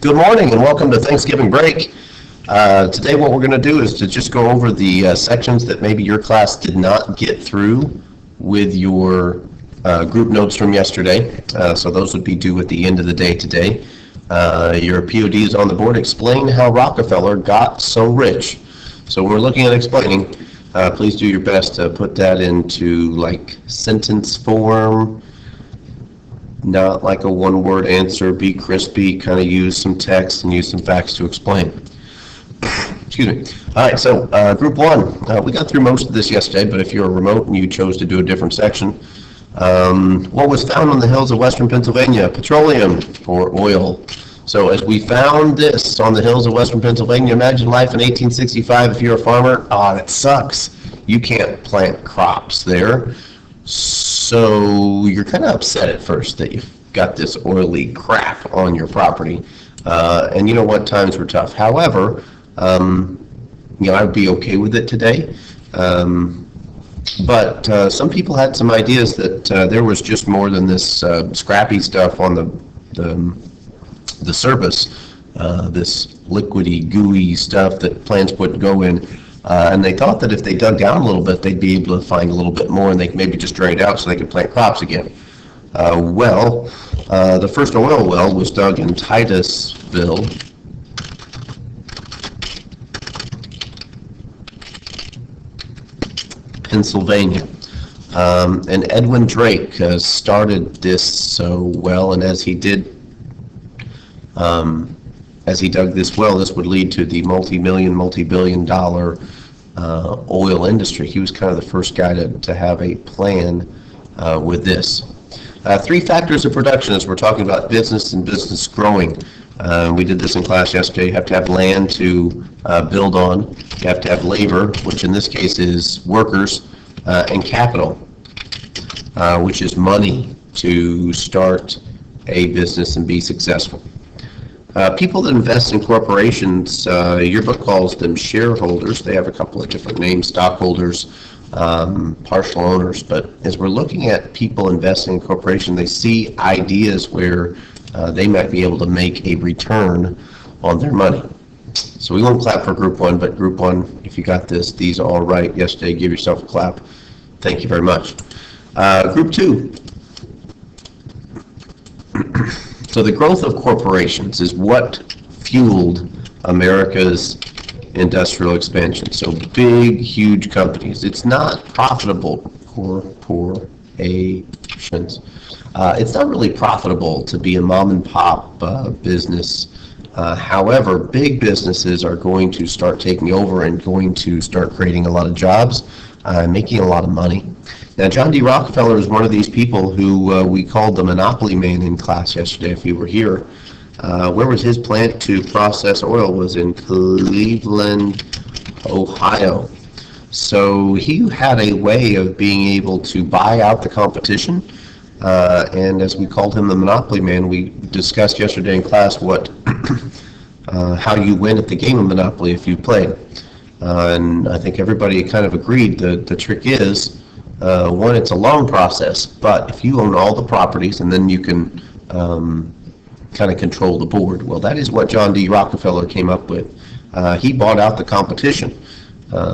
Good morning and welcome to Thanksgiving break. Today what we're going to do is to just go over the sections that maybe your class did not get through with your group notes from yesterday. So those would be due at the end of the day today. Your POD is on the board. Explain how Rockefeller got so rich. So when we're looking at explaining, please do your best to put that into like sentence form. Not like a one-word answer, be crispy, kind of use some text and use some facts to explain. Excuse me. All right, so group one, we got through most of this yesterday, but if you're remote and you chose to do a different section, what was found on the hills of western Pennsylvania? Petroleum, or oil. So as we found this on the hills of western Pennsylvania, imagine life in 1865 if you're a farmer. Oh, that sucks. You can't plant crops there. So you're kind of upset at first that you've got this oily crap on your property, and you know what, times were tough. However, I'd be okay with it today, but some people had some ideas that there was just more than this scrappy stuff on the surface, this liquidy, gooey stuff that plants would go in. And they thought that if they dug down a little bit, they'd be able to find a little bit more, and they could maybe just drain it out so they could plant crops again. The first oil well was dug in Titusville, Pennsylvania. And Edwin Drake started this well, and as he dug this well, this would lead to the multi-billion dollar oil industry. He was kind of the first guy to have a plan with this. Three factors of production as we're talking about business and business growing. We did this in class yesterday. You have to have land to build on. You have to have labor, which in this case is workers, and capital, which is money to start a business and be successful. People that invest in corporations, your book calls them shareholders. They have a couple of different names, stockholders, partial owners. But as we're looking at people investing in corporations, they see ideas where they might be able to make a return on their money. So we won't clap for group one, but group one, if you got these all right yesterday, give yourself a clap. Thank you very much. Group two. So the growth of corporations is what fueled America's industrial expansion. So big, huge companies. It's not profitable, corporations. It's not really profitable to be a mom and pop business. However, big businesses are going to start taking over and going to start creating a lot of jobs, making a lot of money. Now, John D. Rockefeller is one of these people who we called the monopoly man in class yesterday, if you were here. Where was his plant to process oil? Was in Cleveland, Ohio. So he had a way of being able to buy out the competition, and as we called him the monopoly man, we discussed yesterday in class how you win at the game of Monopoly if you played. And I think everybody kind of agreed that the trick is, one, it's a long process, but if you own all the properties and then you can kind of control the board, well, that is what John D. Rockefeller came up with. He bought out the competition.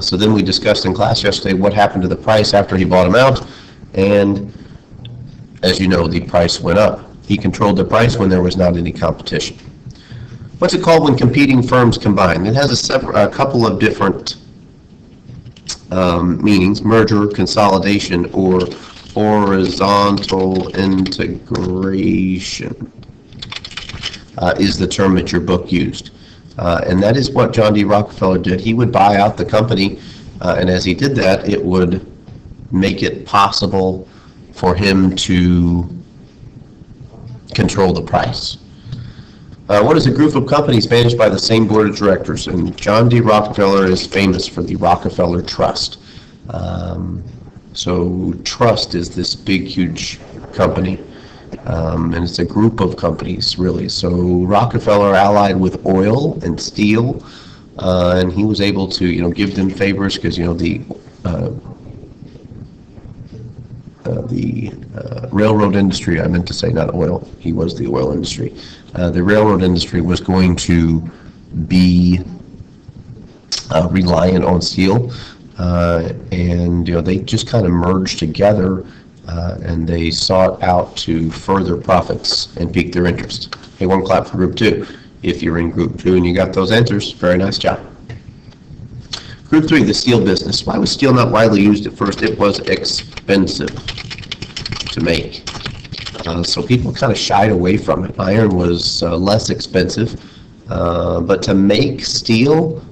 So then we discussed in class yesterday what happened to the price after he bought them out, and as you know, the price went up. He controlled the price when there was not any competition. What's it called when competing firms combine? It has a couple of different meanings: merger, consolidation, or horizontal integration is the term that your book used. And that is what John D. Rockefeller did. He would buy out the company, and as he did that, it would make it possible for him to control the price. What is a group of companies managed by the same board of directors? And John D. Rockefeller is famous for the Rockefeller Trust. So Trust is this big, huge company, and it's a group of companies, really. So Rockefeller allied with oil and steel, and he was able to, give them favors because, the the railroad industry, I meant to say not oil, he was the oil industry. The railroad industry was going to be reliant on steel, and they just kind of merged together, and they sought out to further profits and pique their interest. Hey, one clap for group 2. If you're in group 2 and you got those answers, very nice job. Group 3, the steel business. Why was steel not widely used at first? It was expensive to make. So people kind of shied away from it. Iron was less expensive, but to make steel,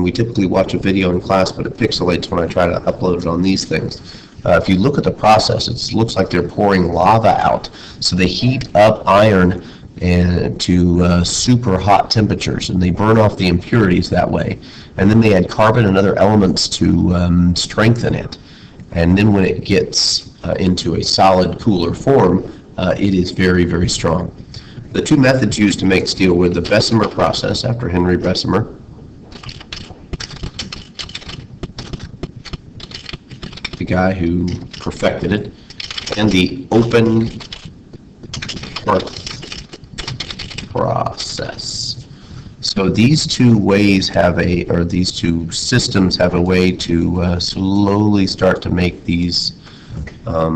we typically watch a video in class, but it pixelates when I try to upload it on these things. If you look at the process, it looks like they're pouring lava out. So they heat up iron to super hot temperatures, and they burn off the impurities that way. And then they add carbon and other elements to strengthen it. And then when it gets into a solid, cooler form, it is very, very strong. The two methods used to make steel were the Bessemer process, after Henry Bessemer, the guy who perfected it, and the open hearth process. So these two ways these two systems have a way to slowly start to make these a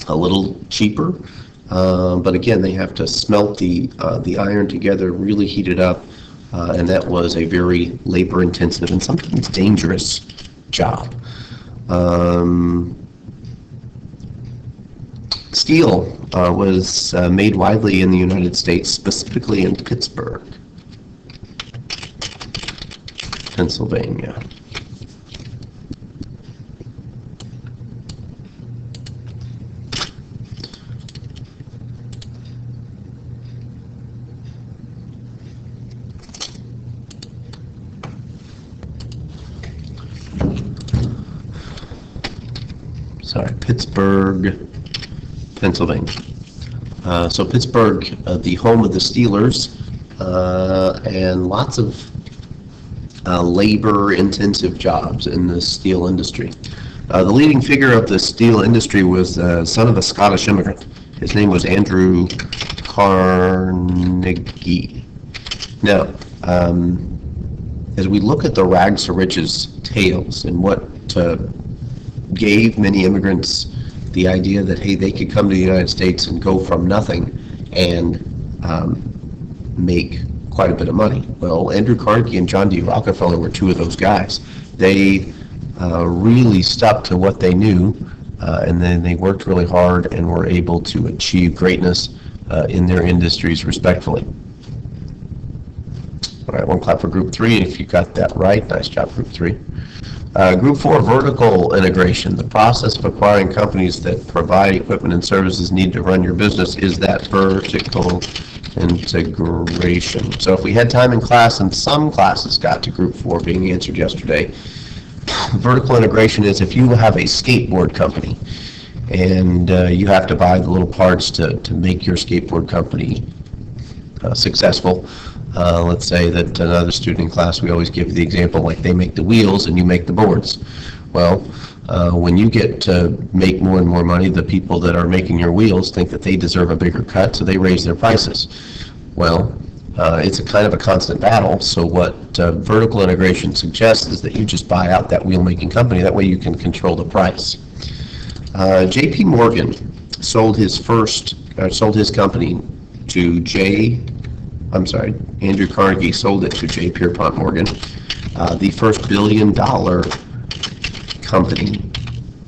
little cheaper. But again, they have to smelt the iron together, really heat it up, and that was a very labor-intensive and sometimes dangerous job. Steel was made widely in the United States, specifically in Pittsburgh, Pennsylvania. Pittsburgh, Pennsylvania. So Pittsburgh, the home of the Steelers, and lots of labor-intensive jobs in the steel industry. The leading figure of the steel industry was the son of a Scottish immigrant. His name was Andrew Carnegie. Now, as we look at the rags to riches tales and what gave many immigrants the idea that, hey, they could come to the United States and go from nothing and make quite a bit of money. Well, Andrew Carnegie and John D. Rockefeller were two of those guys. They really stuck to what they knew, and then they worked really hard and were able to achieve greatness in their industries respectfully. All right, one clap for Group 3 if you got that right. Nice job, Group 3. Group 4, vertical integration. The process of acquiring companies that provide equipment and services needed to run your business is that vertical integration. So if we had time in class, and some classes got to Group 4 being answered yesterday, vertical integration is if you have a skateboard company and you have to buy the little parts to make your skateboard company successful. Let's say that another student in class, we always give the example, like they make the wheels and you make the boards. Well, when you get to make more and more money, the people that are making your wheels think that they deserve a bigger cut, so they raise their prices. Well, it's a kind of a constant battle, so what vertical integration suggests is that you just buy out that wheel-making company. That way you can control the price. J.P. Morgan sold his company to Andrew Carnegie sold it to J. Pierpont Morgan, the first billion-dollar company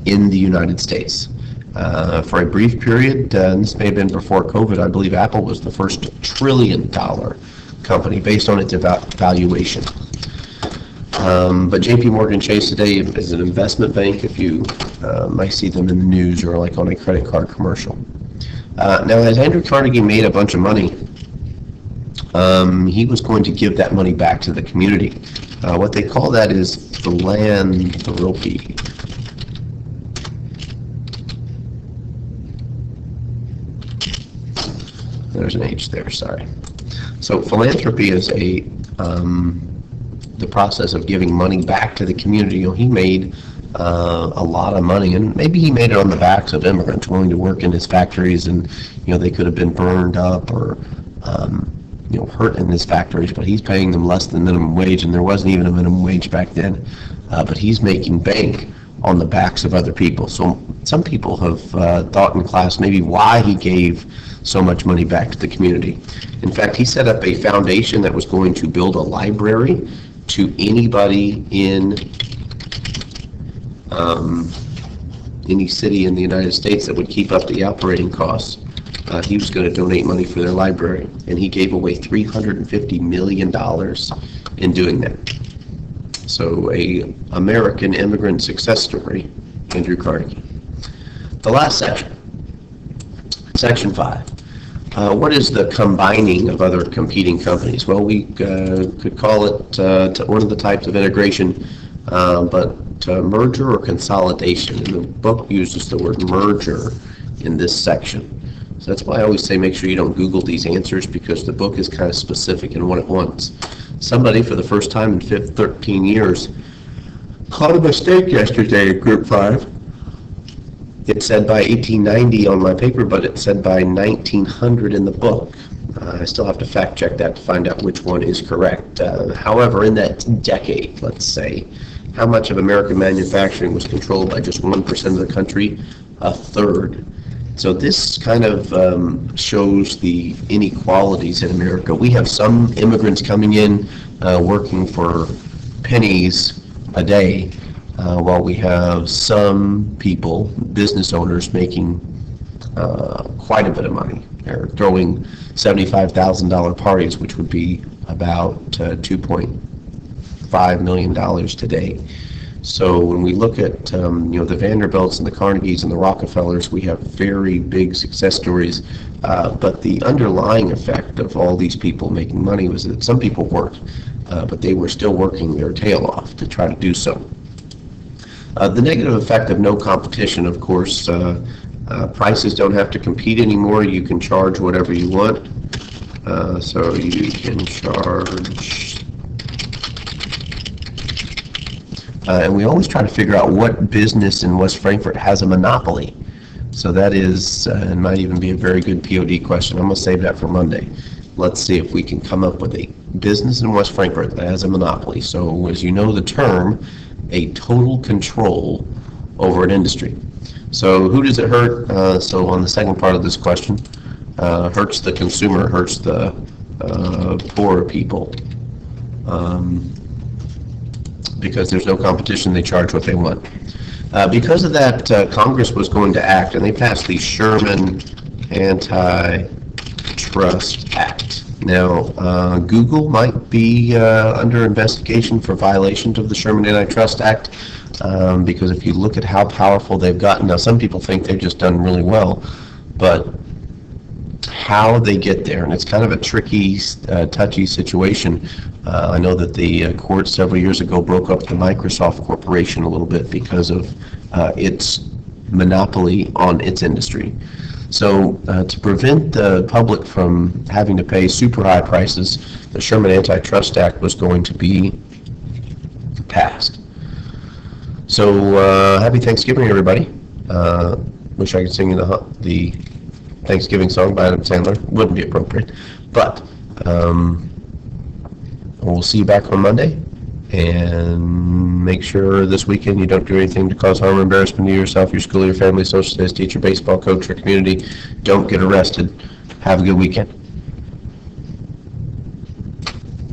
in the United States. For a brief period, and this may have been before COVID, I believe Apple was the first trillion-dollar company based on its valuation. But J.P. Morgan Chase today is an investment bank, if you might see them in the news or like on a credit card commercial. Now, as Andrew Carnegie made a bunch of money, he was going to give that money back to the community. What they call that is philanthropy. There's an H there, sorry. So philanthropy is the process of giving money back to the community. He made a lot of money, and maybe he made it on the backs of immigrants willing to work in his factories, and they could have been burned up or hurt in his factories, but he's paying them less than minimum wage, and there wasn't even a minimum wage back then. But he's making bank on the backs of other people. So some people have thought in class maybe why he gave so much money back to the community. In fact, he set up a foundation that was going to build a library to anybody in any city in the United States that would keep up the operating costs. He was going to donate money for their library, and he gave away $350 million in doing that. So a American immigrant success story, Andrew Carnegie. The last section, Section 5. What is the combining of other competing companies? Well, we could call it one of the types of integration, but merger or consolidation. And the book uses the word merger in this section. So that's why I always say make sure you don't Google these answers, because the book is kind of specific in what it wants. Somebody, for the first time in 13 years, caught a mistake yesterday in Group 5. It said by 1890 on my paper, but it said by 1900 in the book. I still have to fact check that to find out which one is correct. However, in that decade, let's say, how much of American manufacturing was controlled by just 1% of the country? A third. So this kind of shows the inequalities in America. We have some immigrants coming in working for pennies a day, while we have some people, business owners, making quite a bit of money. They're throwing $75,000 parties, which would be about $2.5 million today. So when we look at the Vanderbilts and the Carnegies and the Rockefellers, we have very big success stories. But the underlying effect of all these people making money was that some people worked, but they were still working their tail off to try to do so. The negative effect of no competition, of course, prices don't have to compete anymore. You can charge whatever you want. So you can charge. And we always try to figure out what business in West Frankfort has a monopoly. So that is, and might even be a very good POD question. I'm going to save that for Monday. Let's see if we can come up with a business in West Frankfort that has a monopoly. So as you know the term, a total control over an industry. So who does it hurt? So on the second part of this question, hurts the consumer, hurts the poorer people. Because there's no competition, they charge what they want. Because of that, Congress was going to act, and they passed the Sherman Antitrust Act. Now, Google might be under investigation for violations of the Sherman Antitrust Act, because if you look at how powerful they've gotten, now some people think they've just done really well, but how they get there, and it's kind of a tricky, touchy situation. I know that the court several years ago broke up the Microsoft Corporation a little bit because of its monopoly on its industry. So to prevent the public from having to pay super high prices, the Sherman Antitrust Act was going to be passed. So happy Thanksgiving, everybody. Wish I could sing the Thanksgiving song by Adam Sandler. Wouldn't be appropriate. But we'll see you back on Monday. And make sure this weekend you don't do anything to cause harm or embarrassment to yourself, your school, your family, social studies teacher, baseball coach, or community. Don't get arrested. Have a good weekend.